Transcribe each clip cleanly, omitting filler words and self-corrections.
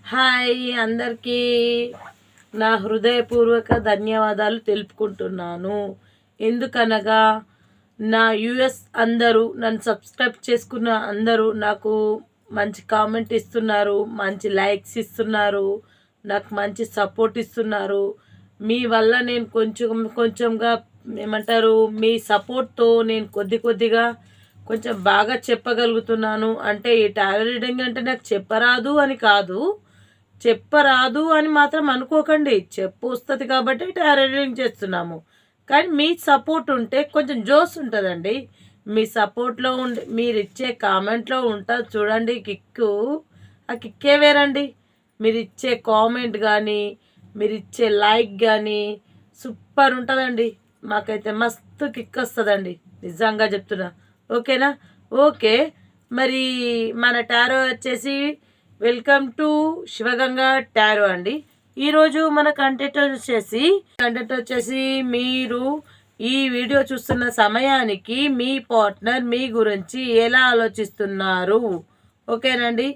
Hi అందరికీ నా హృదయపూర్వక ధన్యవాదాలు తెలుపుకుంటున్నాను. ఎందుకనగా నా యూఎస్ అందరూ నన్ను సబ్స్క్రైబ్ చేసుకున్న అందరూ నాకు మంచి కామెంట్ ఇస్తున్నారు, మంచి లైక్స్ ఇస్తున్నారు, నాకు మంచి సపోర్ట్ ఇస్తున్నారు. మీ వల్ల నేను కొంచెంగా ఏమంటారు, మీ సపోర్ట్తో నేను కొద్దిగా కొంచెం బాగా చెప్పగలుగుతున్నాను. అంటే ఈ టారో రీడింగ్ అంటే నాకు చెప్పరాదు అని కాదు, చెప్పరాదు అని మాత్రం అనుకోకండి. చెప్పు వస్తుంది కాబట్టి టారో రీడింగ్ చేస్తున్నాము. కానీ మీ సపోర్ట్ ఉంటే కొంచెం జోస్ ఉంటుందండి. మీ సపోర్ట్లో ఉండి మీరు ఇచ్చే కామెంట్లో ఉంటుంది చూడండి కిక్కు, ఆ కిక్కే వేరండి. మీరు ఇచ్చే కామెంట్ కానీ మీరు ఇచ్చే లైక్ కానీ సూపర్ ఉంటుందండి. మాకైతే మస్తు కిక్ వస్తుందండి, నిజంగా చెప్తున్నా. ఓకేనా? ఓకే. మరి మన టారో వచ్చేసి వెల్కమ్ టు శివగంగా టారో అండి. ఈరోజు మన కంటెంట్ వచ్చేసి మీరు ఈ వీడియో చూస్తున్న సమయానికి మీ పార్ట్నర్ మీ గురించి ఎలా ఆలోచిస్తున్నారు. ఓకేనండి?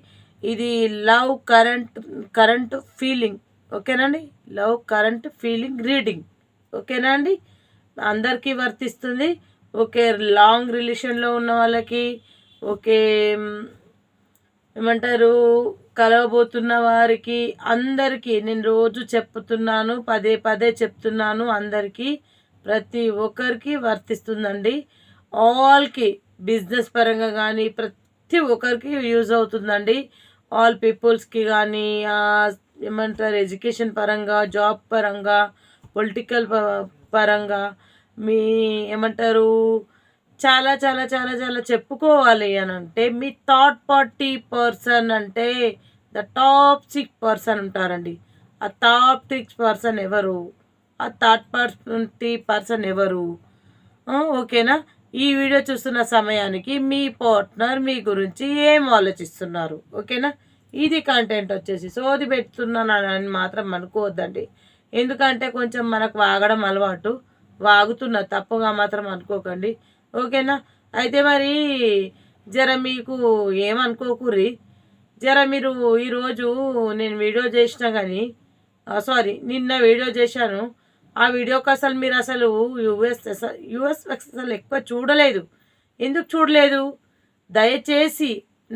ఇది లవ్ కరెంట్ ఫీలింగ్. ఓకేనండి? Love current feeling reading. ఓకేనా అండి? అందరికీ వర్తిస్తుంది. ఓకే, లాంగ్ రిలేషన్లో ఉన్న వాళ్ళకి, ఓకే ఏమంటారు, కలవబోతున్న వారికి, అందరికీ నేను రోజు చెప్తున్నాను, పదే చెప్తున్నాను. అందరికీ, ప్రతి ఒక్కరికి వర్తిస్తుందండి. ఆల్కి బిజినెస్ పరంగా కానీ ప్రతి ఒక్కరికి యూజ్ అవుతుందండి. ఆల్ పీపుల్స్కి కానీ, ఏమంటారు, ఎడ్యుకేషన్ పరంగా, జాబ్ పరంగా, పొలిటికల్ పరంగా, మీ ఏమంటారు, చాలా చాలా చాలా చాలా చెప్పుకోవాలి అని అంటే మీ థర్డ్ పార్టీ పర్సన్ అంటే ద టాక్సిక్ పర్సన్ ఉంటారండి. ఆ టాక్సిక్ పర్సన్ ఎవరు? ఆ థర్డ్ పార్టీ పర్సన్ ఎవరు? ఓకేనా? ఈ వీడియో చూస్తున్న సమయానికి మీ పార్ట్నర్ మీ గురించి ఏం ఆలోచిస్తున్నారు? ఓకేనా? ఇది కంటెంట్ వచ్చేసి సోది పెడుతున్నాను అని మాత్రం అనుకోవద్దండి. ఎందుకంటే కొంచెం మనకు వాగడం అలవాటు, వాగుతున్న తప్పుగా మాత్రం అనుకోకండి. ఓకేనా? అయితే మరి జర మీకు ఏమనుకోకుర్రి. జర మీరు ఈరోజు నేను వీడియో చేసినా కానీ, సారీ, నిన్న వీడియో చేశాను. ఆ వీడియోకి అసలు మీరు అసలు యుఎస్ అసలు ఎక్కువ చూడలేదు. ఎందుకు చూడలేదు? దయచేసి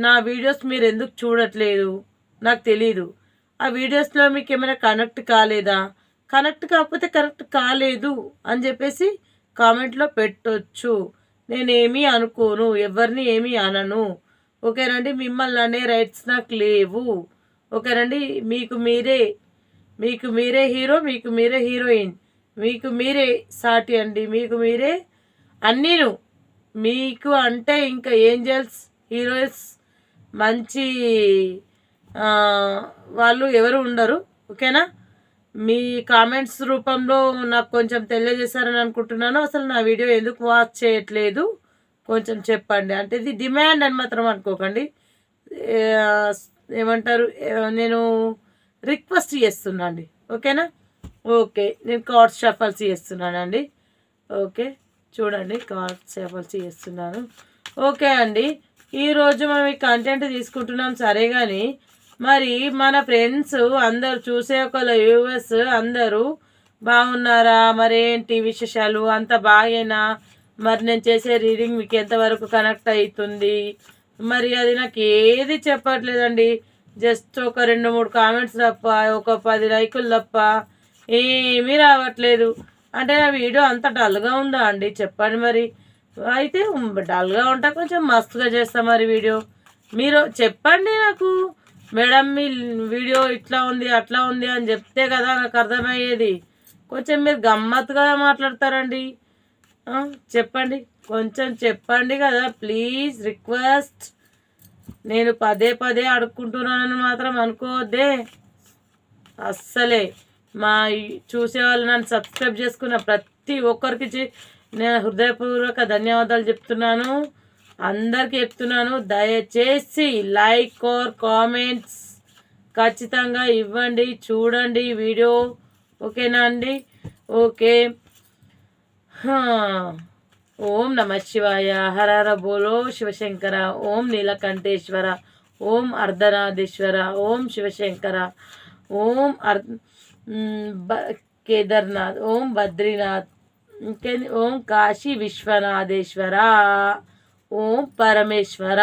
నా వీడియోస్ మీరు ఎందుకు చూడట్లేదు నాకు తెలీదు. ఆ వీడియోస్లో మీకు ఏమైనా కనెక్ట్ కాలేదా? కనెక్ట్ కాకపోతే కనెక్ట్ కాలేదు అని చెప్పేసి కామెంట్లో పెట్టొచ్చు. నేనేమీ అనుకోను, ఎవరిని ఏమీ అనను. ఓకేనండి? మిమ్మల్ని అనే రైట్స్ నాకు లేవు. ఓకేనండి? మీకు మీరే హీరో, మీకు మీరే హీరోయిన్, మీకు మీరే సాటి అండి, మీకు మీరే అన్నీను. మీకు అంటే ఇంకా ఏంజల్స్, హీరోయిన్స్, మంచి వాళ్ళు ఎవరు ఉండరు. ఓకేనా? మీ కామెంట్స్ రూపంలో నాకు కొంచెం తెలియజేశారని అనుకుంటున్నాను. అసలు నా వీడియో ఎందుకు వాచ్ చేయట్లేదు కొంచెం చెప్పండి. అంటే ఇది డిమాండ్ అని మాత్రం అనుకోకండి. ఏమంటారు, నేను రిక్వెస్ట్ చేస్తున్నా అండి. ఓకేనా? ఓకే, నేను కార్డ్స్ షఫల్స్ చేస్తున్నానండి. ఓకే, చూడండి, కార్డ్స్ షఫల్స్ చేస్తున్నాను. ఓకే అండి, ఈరోజు మనం ఈ కంటెంట్ తీసుకుంటున్నాం సరే, కానీ మరి మన ఫ్రెండ్స్ అందరు చూసే ఒకళ్ళు యూఎస్ అందరూ బాగున్నారా? మరేంటి విశేషాలు? అంత బాగేనా? మరి నేను చేసే రీడింగ్ మీకు ఎంతవరకు కనెక్ట్ అవుతుంది? మరి అది నాకు ఏది చెప్పట్లేదండి. జస్ట్ ఒక 2-3 కామెంట్స్ తప్ప, ఒక 10 లైకులు తప్ప ఏమీ రావట్లేదు. అంటే నా వీడియో అంత డల్గా ఉందా అండి? చెప్పండి మరి. అయితే డల్గా ఉంటే కొంచెం మస్తుగా చేస్తా మరి వీడియో. మీరు చెప్పండి నాకు, మేడం మీ వీడియో ఇట్లా ఉంది అట్లా ఉంది అని చెప్తే కదా నాకు అర్థమయ్యేది. కొంచెం మీరు గమ్మత్తుగా మాట్లాడతారండి. చెప్పండి, కొంచెం చెప్పండి కదా ప్లీజ్, రిక్వెస్ట్. నేను పదే అడుక్కుంటున్నానని మాత్రం అనుకోవద్దే అస్సలే. మా చూసే వాళ్ళు నన్ను సబ్స్క్రైబ్ చేసుకున్న ప్రతి ఒక్కరికి నేను హృదయపూర్వక ధన్యవాదాలు చెప్తున్నాను. అందరికీ చెప్తున్నాను, దయచేసి లైక్ ఆర్ కామెంట్స్ ఖచ్చితంగా ఇవ్వండి, చూడండి వీడియో. ఓకేనా అండి? ఓకే. ఓం నమ శివాయ, హర హర బోలో శివశంకర, ఓం నీలకంఠేశ్వర, ఓం అర్ధనాథేశ్వర, ఓం శివశంకర, ఓం కేదార్నాథ్, ఓం బద్రీనాథ్, ఇంకేంది ఓం కాశీ విశ్వనాథేశ్వర, ఓం పరమేశ్వర.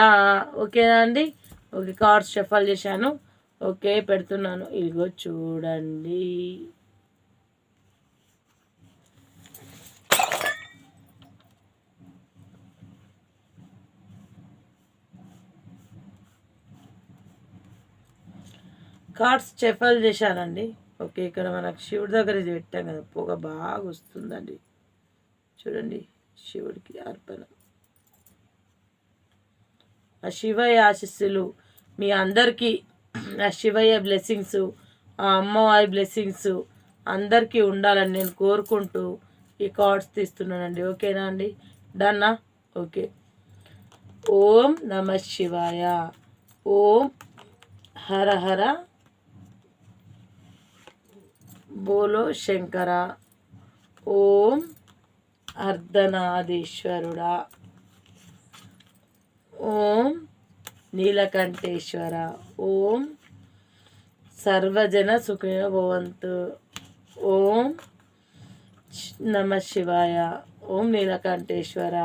ఓకేనా అండి? ఓకే, కార్డ్స్ షఫల్ చేశాను. ఓకే, పెడుతున్నాను. ఇదిగో చూడండి. కార్డ్స్ షఫల్ చేశానండి. ఓకే, ఇక్కడ మనకు శివుడి దగ్గర ఇది పెట్టాం కదా, పొగ బాగా వస్తుందండి. చూడండి, శివుడికి అర్పణ. ఆ శివయ్య ఆశీస్సులు మీ అందరికీ, ఆ శివయ్య బ్లెస్సింగ్స్, ఆ అమ్మవారి బ్లెస్సింగ్స్ అందరికీ ఉండాలని నేను కోరుకుంటూ ఈ కార్డ్స్ తీస్తున్నానండి. ఓకేనా అండి? డన్నా? ఓకే. ఓం నమ శివాయ, ఓం హర హర బోలో శంకర, ఓం అర్ధనాథేశ్వరుడా, ఓం నీలకంఠేశ్వర, ఓం సర్వజన సుఖినో భవంతు, ఓం నమ శివాయ, ఓం నీలకంఠేశ్వర.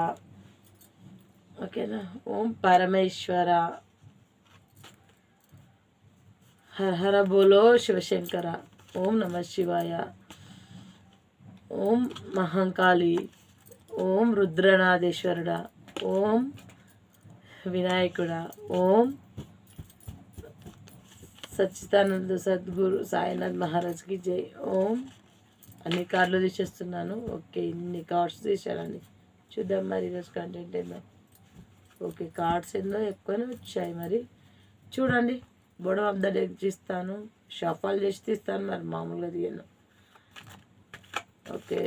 ఓకేనా? ఓం పరమేశ్వర, హర హర బోలో శివశంకర, ఓం నమ శివాయ, ఓం మహంకాళి, ఓం రుద్రనాథేశ్వరుడా, ఓం వినాయకుడా, ఓం సచ్చిదానంద సద్గురు సాయినాథ్ మహారాజ్కి జై. ఓం అన్ని కార్డులు తీసేస్తున్నాను. ఓకే, ఇన్ని కార్డ్స్ తీసానండి. చూద్దాం మరి ఈరోజు కంటెంట్ ఏందో. ఓకే, కార్డ్స్ ఏందో ఎక్కువనే వచ్చాయి. మరి చూడండి, బొడవ ఆఫ్ ద డే తీస్తాను, షఫల్ చేసి తీస్తాను, మరి మామూలుగా తీయను. ఓకే,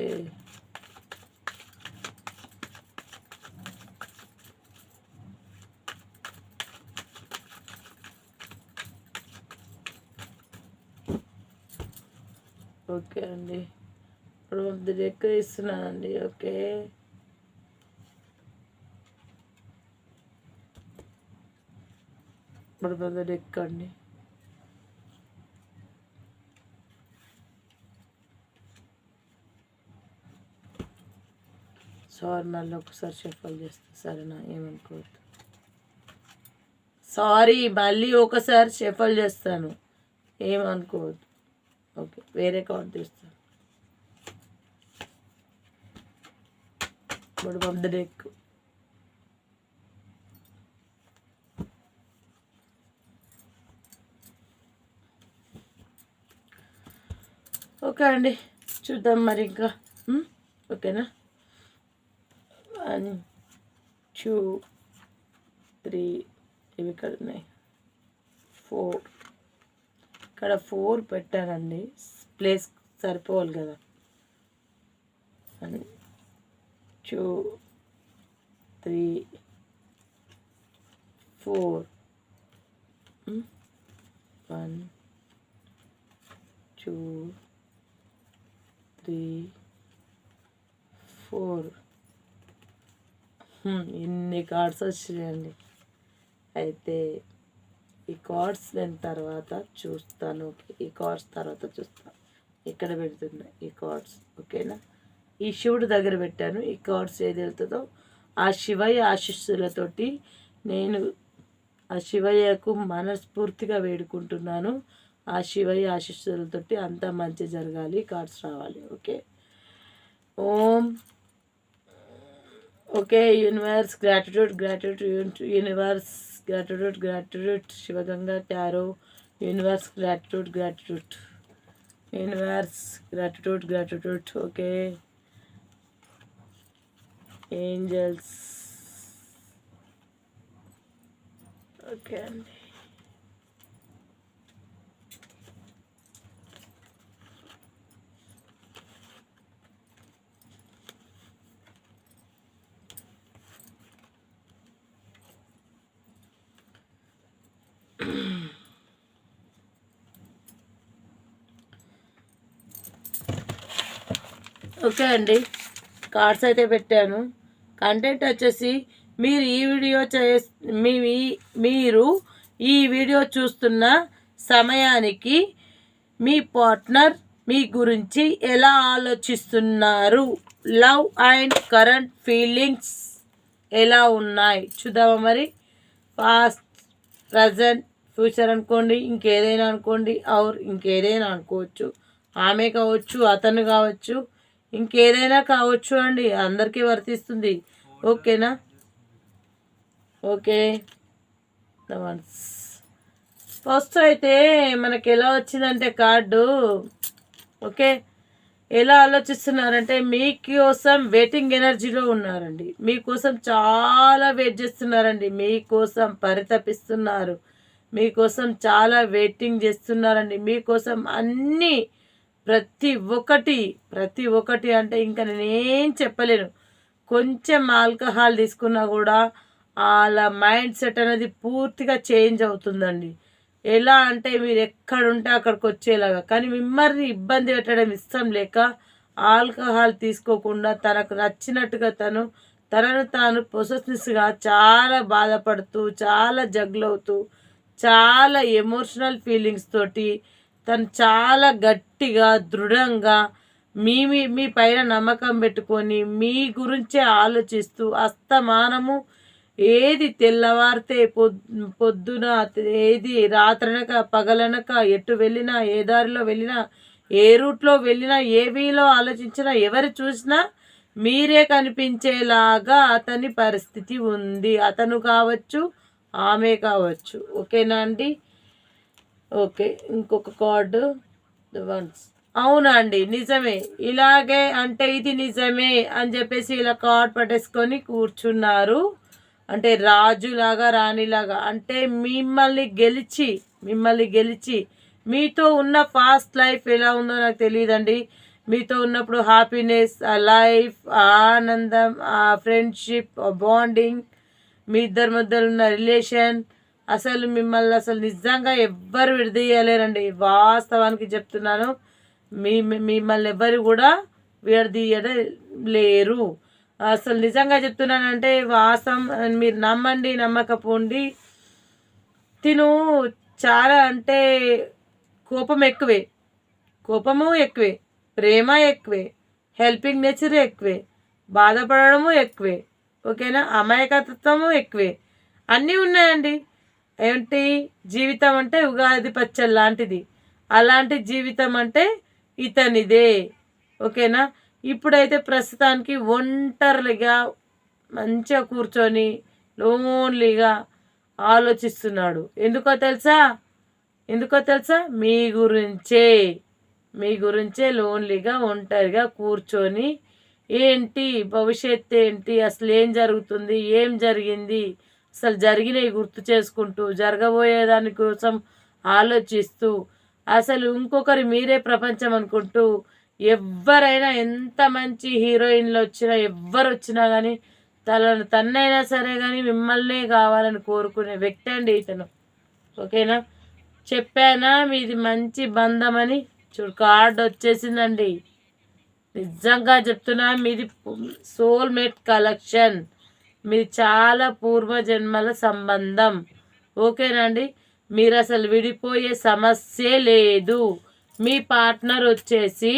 ఓకే అండి, బొడవ ఆఫ్ ద డే ఇస్తున్నానండి. ఓకే, బొడవ ఆఫ్ ద డే అండి. సారీ, మళ్ళీ ఒకసారి షఫల్ చేస్తా, సరేనా? ఏమనుకోవద్దు. సారీ, మళ్ళీ ఒకసారి షఫల్ చేస్తాను, ఏమనుకోవద్దు. ఓకే, వేరే కార్డ్ తీస్తాను. బొడవ ఆఫ్ ద డెక్. ఓకే అండి, చూద్దాం మరి ఇంకా. ఓకేనా? 1 2 3 ఇవి ఇక్కడ ఉన్నాయి. 4 ఇక్కడ 4 పెట్టానండి, ప్లేస్ సరిపోవాలి కదా. 1 2 3 4 1 2 3 4 ఇన్ని కార్డ్స్ వచ్చినాయండి. అయితే ఈ కార్డ్స్ నేను తర్వాత చూస్తాను. ఈ కార్డ్స్ తర్వాత చూస్తాను. ఇక్కడ పెడుతున్నా ఈ కార్డ్స్. ఓకేనా? ఈ శివుడి దగ్గర పెట్టాను. ఈ కార్డ్స్ ఏది వెళ్తుందో ఆ శివయ్య ఆశీస్సులతోటి నేను ఆ శివయ్యకు మనస్ఫూర్తిగా వేడుకుంటున్నాను. ఆ శివయ్య ఆశీస్సులతోటి అంతా మంచి జరగాలి, కార్డ్స్ రావాలి. ఓకే, ఓం. Okay, universe gratitude universe Sivaganga tarot universe gratitude universe gratitude. Okay, angels. Okay అండి, ఓకే అండి, కార్డ్స్ అయితే పెట్టాను. కంటెంట్ వచ్చేసి మీరు ఈ వీడియో మీరు ఈ వీడియో చూస్తున్న సమయానికి మీ పార్ట్నర్ మీ గురించి ఎలా ఆలోచిస్తున్నారు, లవ్ అండ్ కరెంట్ ఫీలింగ్స్ ఎలా ఉన్నాయి చూద్దామా మరి. పాస్ట్, ప్రజెంట్, ఫ్యూచర్ అనుకోండి, ఇంకేదైనా అనుకోండి, ఇంకేదైనా అనుకోవచ్చు. ఆమె కావచ్చు, అతను కావచ్చు, ఇంకేదైనా కావచ్చు అండి, అందరికీ వర్తిస్తుంది. ఓకేనా? ఓకే, ఫస్ట్ అయితే మనకి ఎలా వచ్చిందంటే కార్డు, ఓకే, ఎలా ఆలోచిస్తున్నారంటే మీకోసం వెయిటింగ్ ఎనర్జీలో ఉన్నారండి. మీకోసం చాలా వెయిట్ చేస్తున్నారండి, మీకోసం పరితపిస్తున్నారు, మీకోసం చాలా వెయిటింగ్ చేస్తున్నారండి, మీకోసం అన్నీ ప్రతి ఒక్కటి అంటే ఇంకా నేనేం చెప్పలేను. కొంచెం ఆల్కహాల్ తీసుకున్నా కూడా వాళ్ళ మైండ్ సెట్ అనేది పూర్తిగా చేంజ్ అవుతుందండి. ఎలా అంటే మీరు ఎక్కడుంటే అక్కడికి వచ్చేలాగా. కానీ మిమ్మల్ని ఇబ్బంది పెట్టడం ఇష్టం లేక ఆల్కహాల్ తీసుకోకుండా తనకు నచ్చినట్టుగా తనను తాను పొసెసివ్గా చాలా బాధపడుతూ, చాలా జగ్లవుతూ, చాలా ఎమోషనల్ ఫీలింగ్స్ తోటి తను చాలా గట్టిగా దృఢంగా మీ పైన నమ్మకం పెట్టుకొని మీ గురించే ఆలోచిస్తూ అస్తమానము ఏది తెల్లవారితే పొద్దున, ఏది రాత్రనక పగలనక, ఎటు వెళ్ళినా, ఏ దారిలో వెళ్ళినా, ఏ రూట్లో వెళ్ళినా, ఏ వీలో ఆలోచించినా, ఎవరు చూసినా మీరే కనిపించేలాగా అతని పరిస్థితి ఉంది. అతను కావచ్చు, ఆమె కావచ్చు. ఓకేనా అండి? ఓకే, ఇంకొక కార్డు. అవునా అండి, నిజమే, ఇలాగే అంటే ఇది నిజమే అని చెప్పేసి ఇలా కార్డ్ పట్టేసుకొని కూర్చున్నారు. అంటే రాజులాగా, రాణిలాగా, అంటే మిమ్మల్ని గెలిచి మీతో ఉన్న పాస్ట్ లైఫ్ ఎలా ఉందో నాకు తెలియదండి. మీతో ఉన్నప్పుడు హ్యాపీనెస్, ఆ లైఫ్, ఆ ఆనందం, ఆ ఫ్రెండ్షిప్, ఆ బాండింగ్, మీ ఇద్దరి మధ్యలో ఉన్న రిలేషన్, అసలు మిమ్మల్ని అసలు నిజంగా ఎవ్వరు విడదీయలేరండి. వాస్తవానికి చెప్తున్నాను, మిమ్మల్ని ఎవ్వరు కూడా విడదీయడం లేరు. అసలు నిజంగా చెప్తున్నానంటే వాస్తవం. మీరు నమ్మండి, నమ్మకపోండి. తిను చాలా అంటే కోపము ఎక్కువే, ప్రేమ ఎక్కువే, హెల్పింగ్ నేచర్ ఎక్కువే, బాధపడము ఎక్కువే. ఓకేనా? అమాయకత్వము ఎక్కువే, అన్నీ ఉన్నాయండి. ఏంటి జీవితం అంటే ఉగాది పచ్చడి లాంటిది. అలాంటి జీవితం అంటే ఇతనిదే. ఓకేనా? ఇప్పుడైతే ప్రస్తుతానికి ఒంటరిగా మంచిగా కూర్చొని లోన్లీగా ఆలోచిస్తున్నాడు. ఎందుకో తెలుసా? మీ గురించే లోన్లీగా ఒంటరిగా కూర్చొని ఏంటి భవిష్యత్తు ఏంటి, అసలు ఏం జరుగుతుంది, ఏం జరిగింది, అసలు జరిగినవి గుర్తు చేసుకుంటూ, జరగబోయేదాని కోసం ఆలోచిస్తూ, అసలు ఇంకొకరు మీరే ప్రపంచం అనుకుంటూ, ఎవరైనా ఎంత మంచి హీరోయిన్లు వచ్చినా, ఎవ్వరు వచ్చినా కానీ తన్నైనా సరే కానీ మిమ్మల్నే కావాలని కోరుకునే వ్యక్తి అండి ఇతను. ఓకేనా? చెప్పానా మీది మంచి బంధం అని. చూడు, కార్డు వచ్చేసిందండి. నిజంగా చెప్తున్నా, మీది సోల్మేట్ కలెక్షన్, మీది చాలా పూర్వజన్మల సంబంధం. ఓకేనండి? మీరు అసలు విడిపోయే సమస్యే లేదు. మీ పార్ట్నర్ వచ్చేసి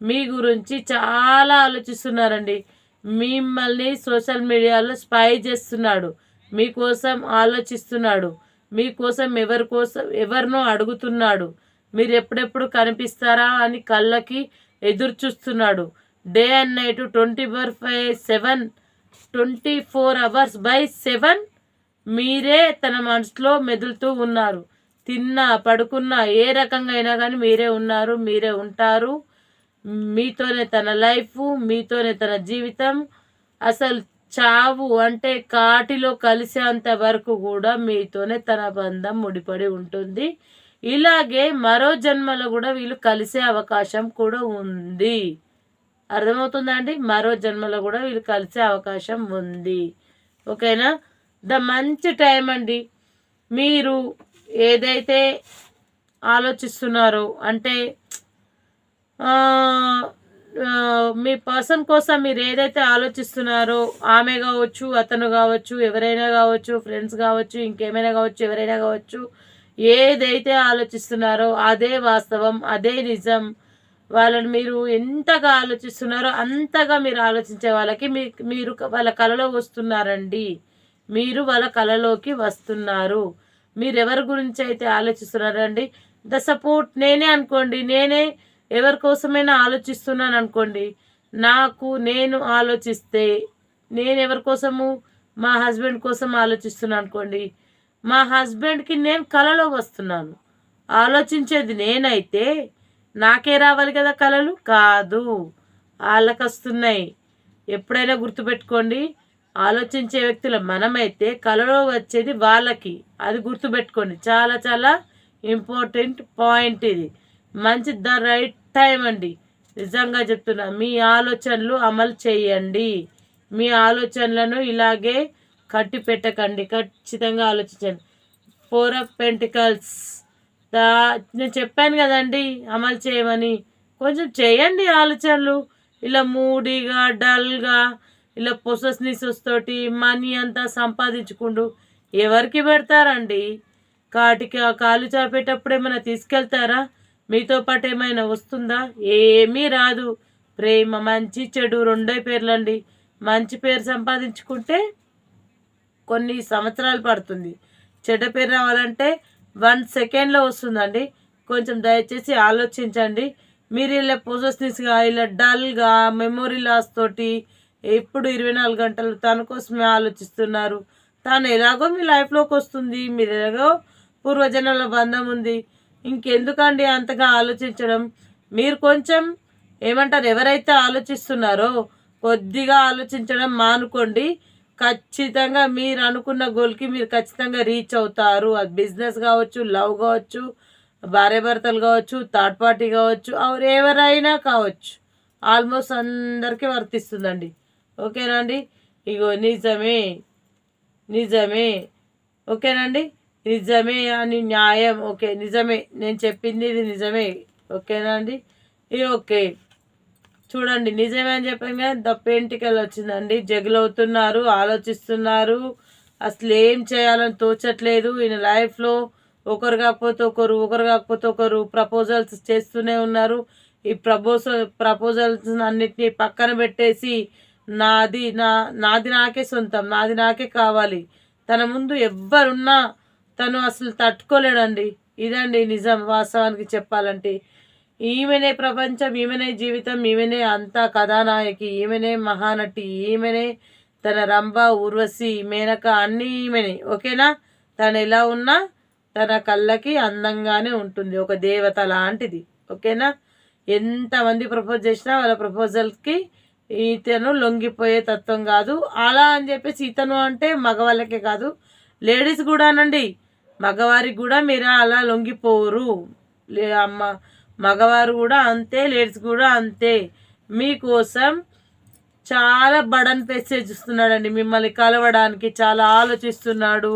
మీ గురించి చాలా ఆలోచిస్తున్నారండి. మిమ్మల్ని సోషల్ మీడియాలో స్పై చేస్తున్నాడు, మీకోసం ఆలోచిస్తున్నాడు, మీకోసం ఎవరినో అడుగుతున్నాడు. మీరు ఎప్పుడెప్పుడు కనిపిస్తారా అని కళ్ళకి ఎదురు చూస్తున్నాడు. Day and night 24 hours by 7 మీరే తన మనసులో మెదులుతూ ఉన్నారు. తిన్నా పడుకున్నా ఏ రకంగా అయినా కానీ మీరే ఉన్నారు, మీరే ఉంటారు. మీతోనే తన లైఫ్, మీతోనే తన జీవితం. అసలు చావు అంటే కాటిలో కలిసేంత వరకు కూడా మీతోనే తన బంధం ముడిపడి ఉంటుంది. ఇలాగే మరో జన్మలో కూడా వీళ్ళు కలిసే అవకాశం కూడా ఉంది. అర్థమవుతుందా అండి? మరో జన్మలో కూడా వీళ్ళు కలిసే అవకాశం ఉంది. ఓకేనా? మంచి టైం అండి. మీరు ఏదైతే ఆలోచిస్తున్నారో అంటే మీ పర్సన్ కోసం మీరు ఏదైతే ఆలోచిస్తున్నారో, ఆమె కావచ్చు, అతను కావచ్చు, ఎవరైనా కావచ్చు, ఫ్రెండ్స్ కావచ్చు, ఇంకేమైనా కావచ్చు, ఎవరైనా కావచ్చు, ఏదైతే ఆలోచిస్తున్నారో అదే వాస్తవం, అదే నిజం. వాళ్ళని మీరు ఎంతగా ఆలోచిస్తున్నారో అంతగా మీరు ఆలోచించే వాళ్ళకి మీరు వాళ్ళ కలలో వస్తున్నారండి. మీరు వాళ్ళ కలలోకి వస్తున్నారు. మీరు ఎవరి గురించి అయితే ఆలోచిస్తున్నారండి, ద సపోర్ట్ నేనే అనుకోండి, నేనే ఎవరి కోసమైనా ఆలోచిస్తున్నాను అనుకోండి, నేను ఆలోచిస్తే నేను ఎవరి కోసము, మా హస్బెండ్ కోసం ఆలోచిస్తున్నాను అనుకోండి, మా హస్బెండ్కి నేను కలలో వస్తున్నాను. ఆలోచించేది నేనైతే నాకే రావాలి కదా కలలు, కాదు వాళ్ళకి వస్తున్నాయి. ఎప్పుడైనా గుర్తుపెట్టుకోండి, ఆలోచించే వ్యక్తులు మనమైతే కలలో వచ్చేది వాళ్ళకి. అది గుర్తుపెట్టుకోండి, చాలా చాలా ఇంపార్టెంట్ పాయింట్ ఇది. మంచి ద రైట్ టైం అండి. నిజంగా చెప్తున్నా, మీ ఆలోచనలు అమలు చేయండి. మీ ఆలోచనలను ఇలాగే కట్టి పెట్టకండి, ఖచ్చితంగా ఆలోచించండి. 4 of Pentacles, నేను చెప్పాను కదండి అమలు చేయమని. కొంచెం చేయండి ఆలోచనలు. ఇలా మూడీగా డల్గా ఇలా పొసెసివ్నెస్ తోటి మనీ అంతా సంపాదించుకుంటూ ఎవరికి పెడతారండి? కాటికి కాలు చాపేటప్పుడు ఏమైనా తీసుకెళ్తారా? మీతో పాటు ఏమైనా వస్తుందా? ఏమీ రాదు. ప్రేమ మంచి చెడు రెండే పేర్లండి. మంచి పేరు సంపాదించుకుంటే కొన్ని సంవత్సరాలు పడుతుంది, చెడ్డ పేరు రావాలంటే 1 సెకండ్లో వస్తుందండి. కొంచెం దయచేసి ఆలోచించండి. మీరు ఇలా పొసెసివ్నెస్గా ఇలా డల్గా మెమొరీ లాస్ తోటి ఎప్పుడు 24 గంటలు తన కోసమే ఆలోచిస్తున్నారు. తను ఎలాగో మీ లైఫ్లోకి వస్తుంది, మీరు ఎలాగో పూర్వజన్మల బంధం ఉంది, ఇంకెందుకండి అంతగా ఆలోచించడం? మీరు కొంచెం ఏమంటారు, ఎవరైతే ఆలోచిస్తున్నారో కొద్దిగా ఆలోచించడం మానుకోండి. ఖచ్చితంగా మీరు అనుకున్న గోల్కి మీరు ఖచ్చితంగా రీచ్ అవుతారు. అది బిజినెస్ కావచ్చు, లవ్ కావచ్చు, భార్యాభర్తలు కావచ్చు, థర్డ్ పార్టీ కావచ్చు, ఎవరైనా కావచ్చు, ఆల్మోస్ట్ అందరికీ వర్తిస్తుందండి. ఓకేనా అండి? ఇగో నిజమే నిజమే, ఓకేనండి, నిజమే అని న్యాయం, ఓకే నిజమే, నేను చెప్పింది ఇది నిజమే, ఓకేనా అండి? ఇది ఓకే. చూడండి, నిజమే అని చెప్పాను కదా, ద పెంటికల్ వచ్చిందండి. జగులవుతున్నారు, ఆలోచిస్తున్నారు, అసలు ఏం చేయాలని తోచట్లేదు. ఈయన లైఫ్లో ఒకరు కాకపోతే ఒకరు ప్రపోజల్స్ చేస్తూనే ఉన్నారు. ఈ ప్రపోజల్స్ అన్నిటినీ పక్కన పెట్టేసి నాది నాకే సొంతం, నాది నాకే కావాలి, తన ముందు ఎవ్వరున్నా తను అసలు తట్టుకోలేడండి. ఇదండి నిజం. వాస్తవానికి చెప్పాలంటే ఈమెనే ప్రపంచం, ఈమెనే జీవితం, ఈమెనే అంతా కథానాయకి, ఈమెనే మహానటి, ఈమెనే తన రంభ, ఊర్వశి, మేనక అన్నీ ఈమెనే. ఓకేనా? తను ఎలా ఉన్నా తన కళ్ళకి అందంగానే ఉంటుంది, ఒక దేవత లాంటిది. ఓకేనా? ఎంతమంది ప్రపోజ్ చేసినా వాళ్ళ ప్రపోజల్కి ఇతను లొంగిపోయే తత్వం కాదు. అలా అని చెప్పేసి ఇతను అంటే మగవాళ్ళకే కాదు, లేడీస్ కూడానండి. మగవారికి కూడా మీరు అలా లొంగిపోరు. మగవారు కూడా అంతే, లేడీస్ కూడా అంతే. మీకోసం చాలా బడన్ ఫేస్ చూస్తున్నాడండి. మిమ్మల్ని కలవడానికి చాలా ఆలోచిస్తున్నాడు,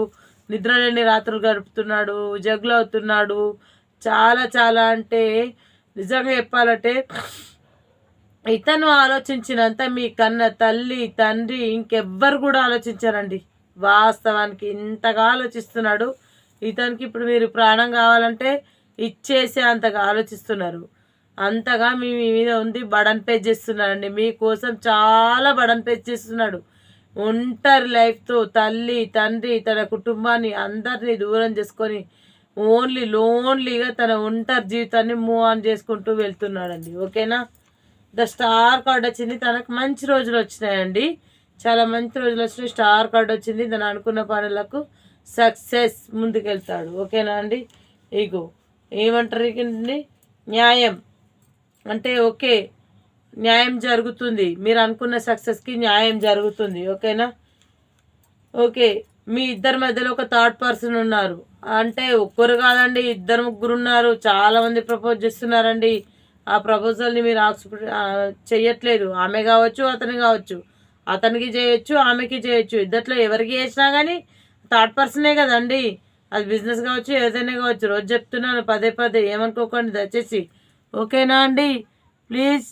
నిద్రలేని రాత్రులు గడుపుతున్నాడు, జగులవుతున్నాడు. చాలా చాలా అంటే నిజంగా చెప్పాలంటే ఇతను ఆలోచించినంత మీ కన్న తల్లి, తండ్రి ఇంకెవ్వరు కూడా ఆలోచించారండి. వాస్తవానికి ఇంతగా ఆలోచిస్తున్నాడు. ఇతనికి ఇప్పుడు మీరు ప్రాణం కావాలంటే ఇచ్చేసే అంతగా ఆలోచిస్తున్నారు. అంతగా మీ మీద ఉంది, బడన్ పేజ్ చేస్తున్నాడండి. మీకోసం చాలా బడన్ పేజ్ చేస్తున్నాడు. ఒంటరి లైఫ్తో తల్లి, తండ్రి, తన కుటుంబాన్ని అందరినీ దూరం చేసుకొని లోన్లీగా తన ఒంటరి జీవితాన్ని మూవ్ ఆన్ చేసుకుంటూ వెళ్తున్నాడండి. ఓకేనా? ద స్టార్ కార్డ్ వచ్చింది. తనకు మంచి రోజులు వచ్చినాయండి, చాలా మంచి రోజులు వచ్చినాయి. స్టార్ కార్డ్ వచ్చింది. తను అనుకున్న పనులకు సక్సెస్, ముందుకెళ్తాడు. ఓకేనా అండి? ఇగో ఏమంటారు అండి, న్యాయం అంటే ఓకే, న్యాయం జరుగుతుంది. మీరు అనుకున్న సక్సెస్కి న్యాయం జరుగుతుంది. ఓకేనా? ఓకే, మీ ఇద్దరి మధ్యలో ఒక థర్డ్ పర్సన్ ఉన్నారు. అంటే ఒక్కరు కాదండి, 2-3 ఉన్నారు. చాలామంది ప్రపోజ్ చేస్తున్నారండి. ఆ ప్రపోజల్ని మీరు చెయ్యట్లేదు. ఆమె కావచ్చు, అతను కావచ్చు, అతనికి చేయొచ్చు, ఆమెకి చేయొచ్చు. ఇద్దట్లో ఎవరికి చేసినా కానీ థర్డ్ పర్సనే కదండి. అది బిజినెస్ కావచ్చు, ఏదైనా కావచ్చు. రోజు చెప్తున్నాను, పదే ఏమనుకోకండి దయచేసి. ఓకేనా అండి? ప్లీజ్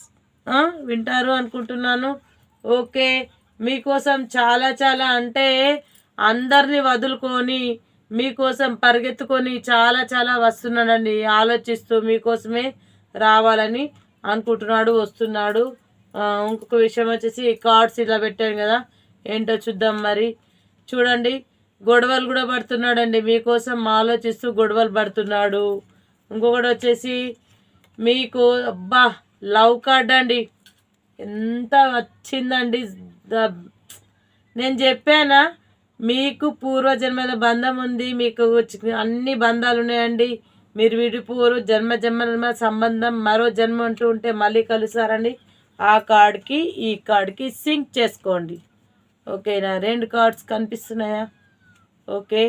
వింటారు అనుకుంటున్నాను. ఓకే, మీకోసం చాలా చాలా అంటే అందరినీ వదులుకొని మీకోసం పరిగెత్తుకొని చాలా చాలా వస్తున్నాడండి. ఆలోచిస్తూ మీకోసమే రావాలని అనుకుంటున్నాడు, వస్తున్నాడు. ఇంకొక విషయం వచ్చేసి కార్డ్స్ ఇలా పెట్టాను కదా, ఏంటో చూద్దాం మరి. చూడండి, గొడవలు కూడా పడుతున్నాడండి మీకోసం ఆలోచిస్తూ గొడవలు పడుతున్నాడు. ఇంకొకటి వచ్చేసి మీకు అబ్బా లవ్ కార్డ్ అండి, ఎంత వచ్చిందండి. నేను చెప్పానా మీకు పూర్వజన్మల బంధం ఉంది, మీకు అన్ని బంధాలు ఉన్నాయండి. మీరు విడిపోరు, జన్మ జన్మ సంబంధం, మరో జన్మ అంటూ ఉంటే మళ్ళీ కలుస్తారండి. ఆ కార్డ్కి ఈ కార్డ్కి సింక్ చేసుకోండి. ఓకేనా? 2 కార్డ్స్ కనిపిస్తున్నాయా? ఓకే,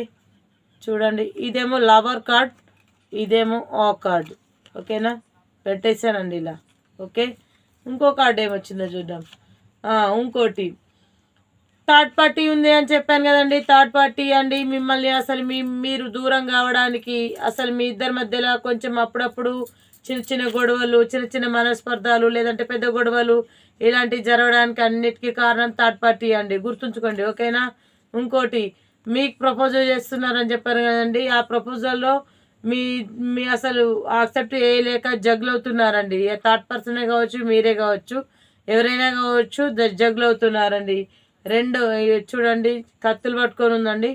చూడండి, ఇదేమో లవర్ కార్డ్, ఇదేమో ఆ కార్డ్. ఓకేనా? పెట్టేశానండి ఇలా. ఓకే, ఇంకో కార్డ్ ఏమొచ్చిందో చూద్దాం. ఇంకోటి థర్డ్ పార్టీ ఉంది అని చెప్పాను కదండి. థర్డ్ పార్టీ అండి మిమ్మల్ని అసలు మీరు దూరం కావడానికి, అసలు మీ ఇద్దరి మధ్యలో కొంచెం అప్పుడప్పుడు చిన్న చిన్న గొడవలు, చిన్న చిన్న మనస్పర్ధాలు, లేదంటే పెద్ద గొడవలు ఇలాంటివి జరగడానికి అన్నిటికీ కారణం థర్డ్ పార్టీ అండి, గుర్తుంచుకోండి. ఓకేనా? ఇంకోటి మీకు ప్రపోజల్ చేస్తున్నారని చెప్పారు కదండి. ఆ ప్రపోజల్లో మీ మీ అసలు యాక్సెప్ట్ చేయలేక జగ్లు అవుతున్నారండి. థర్డ్ పర్సనే కావచ్చు, మీరే కావచ్చు, ఎవరైనా కావచ్చు, జగ్లు అవుతున్నారండి. 2 చూడండి, కత్తులు పట్టుకొని ఉందండి.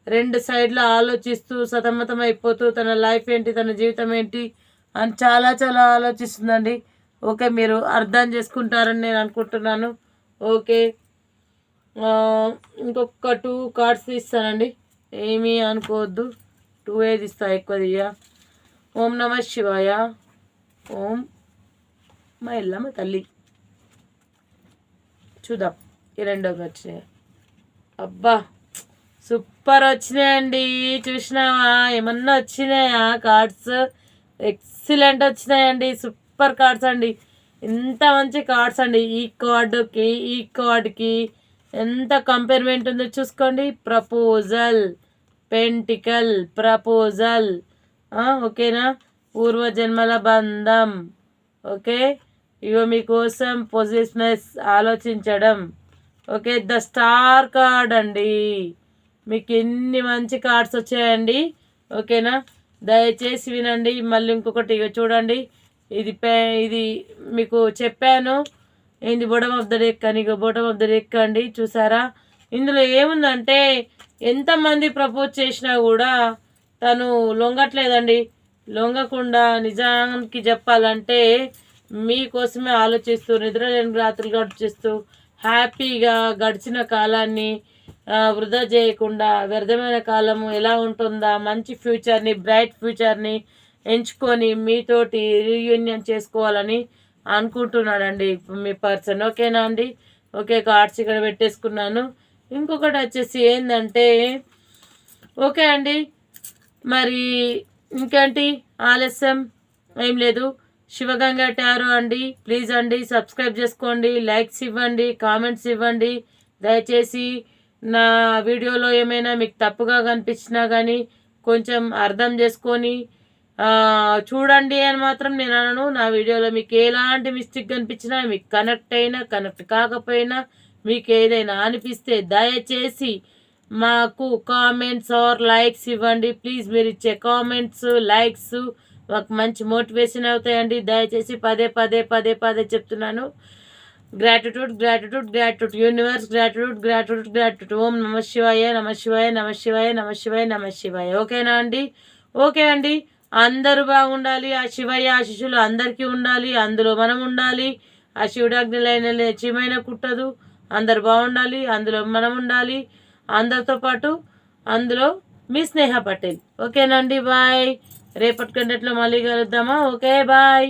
2 సైడ్లో ఆలోచిస్తూ సతమతం అయిపోతూ తన లైఫ్ ఏంటి, తన జీవితం ఏంటి అని చాలా చాలా ఆలోచిస్తుందండి. ఓకే, మీరు అర్థం చేసుకుంటారని నేను అనుకుంటున్నాను. ఓకే, ఇంకొక 2 కార్డ్స్ తీస్తానండి, ఏమీ అనుకోవద్దు. 2 తీస్తా, ఎక్కువ తీయ. ఓం నమ శివాయ. ఓం మా ఎల్లమ్మ తల్లి. చూద్దాం ఈ 2 వచ్చినాయి. అబ్బా సూపర్ వచ్చినాయండి. చూసినావా? ఏమన్నా వచ్చినాయా కార్డ్స్? ఎక్సలెంట్ వచ్చినాయండి, సూపర్ కార్డ్స్ అండి. ఎంత మంచి కార్డ్స్ అండి. ఈ కార్డుకి ఈ కార్డుకి ఎంత కంపేర్మెంట్ ఉందో చూసుకోండి. Proposal, pentacle, proposal. ఓకేనా? పూర్వజన్మల బంధం. ఓకే, ఇగో మీకోసం పొజిషనెస్, ఆలోచించడం. ఓకే, ద స్టార్ కార్డ్ అండి. మీకు ఎన్ని మంచి కార్డ్స్ వచ్చాయండి. ఓకేనా? దయచేసి వినండి. మళ్ళీ ఇంకొకటి చూడండి, ఇది మీకు చెప్పాను ఏంది, బొటమ్ ఆఫ్ ద డెక్ అని. బొటమ్ ఆఫ్ ద డెక్ అండి, చూసారా? ఇందులో ఏముందంటే ఎంతమంది ప్రపోజ్ చేసినా కూడా తను లొంగట్లేదండి. లొంగకుండా నిజానికి చెప్పాలంటే మీకోసమే ఆలోచిస్తూ నిద్రలేని రాత్రులు గడిచిస్తూ హ్యాపీగా గడిచిన కాలాన్ని వృధా చేయకుండా వ్యర్థమైన కాలము ఎలా ఉంటుందా, మంచి ఫ్యూచర్ని, బ్రైట్ ఫ్యూచర్ని ఎంచుకొని మీతోటి రీయూనియన్ చేసుకోవాలని అనుకుంటున్నాడండి మీ పర్సన్. ఓకేనా అండి? ఓకే, కార్డ్స్ ఇక్కడ పెట్టేసుకున్నాను. ఇంకొకటి వచ్చేసి ఏంటంటే, ఓకే అండి, మరి ఇంకేంటి ఆలస్యం ఏం లేదు. శివగంగా టారో అండి, ప్లీజ్ అండి సబ్స్క్రైబ్ చేసుకోండి, లైక్స్ ఇవ్వండి, కామెంట్స్ ఇవ్వండి. దయచేసి నా వీడియోలో ఏమైనా మీకు తప్పుగా కనిపించినా కానీ కొంచెం అర్థం చేసుకొని చూడండి అని మాత్రం నేను అనను. నా వీడియోలో మీకు ఎలాంటి మిస్టేక్ కనిపించినా, మీకు కనెక్ట్ అయినా కనెక్ట్ కాకపోయినా, మీకు ఏదైనా అనిపిస్తే దయచేసి మాకు కామెంట్స్ ఆర్ లైక్స్ ఇవ్వండి. ప్లీజ్ మీరు ఇచ్చే కామెంట్స్, లైక్స్ మాకు మంచి మోటివేషన్ అవుతాయండి. దయచేసి పదే పదే పదే పదే చెప్తున్నాను, gratitude gratitude gratitude, universe gratitude gratitude gratitude. ఓం నమ శివాయ, నమ శివాయ, నమ శివాయ, నమ శివాయ, నమ శివాయ. ఓకేనా అండి? ఓకే అండి, అందరూ బాగుండాలి. ఆ శివయ్య ఆశీస్సులు అందరికీ ఉండాలి, అందులో మనం ఉండాలి. ఆ శివుడాజ్ఞలైన చీమైన కుట్టదు. అందరు బాగుండాలి, అందులో మనం ఉండాలి. అందరితో పాటు అందులో మీ స్నేహ పటేల్. ఓకేనండి, బాయ్. రేపటి కంటెంట్లో మళ్ళీ కలుద్దామా? Okay, bye.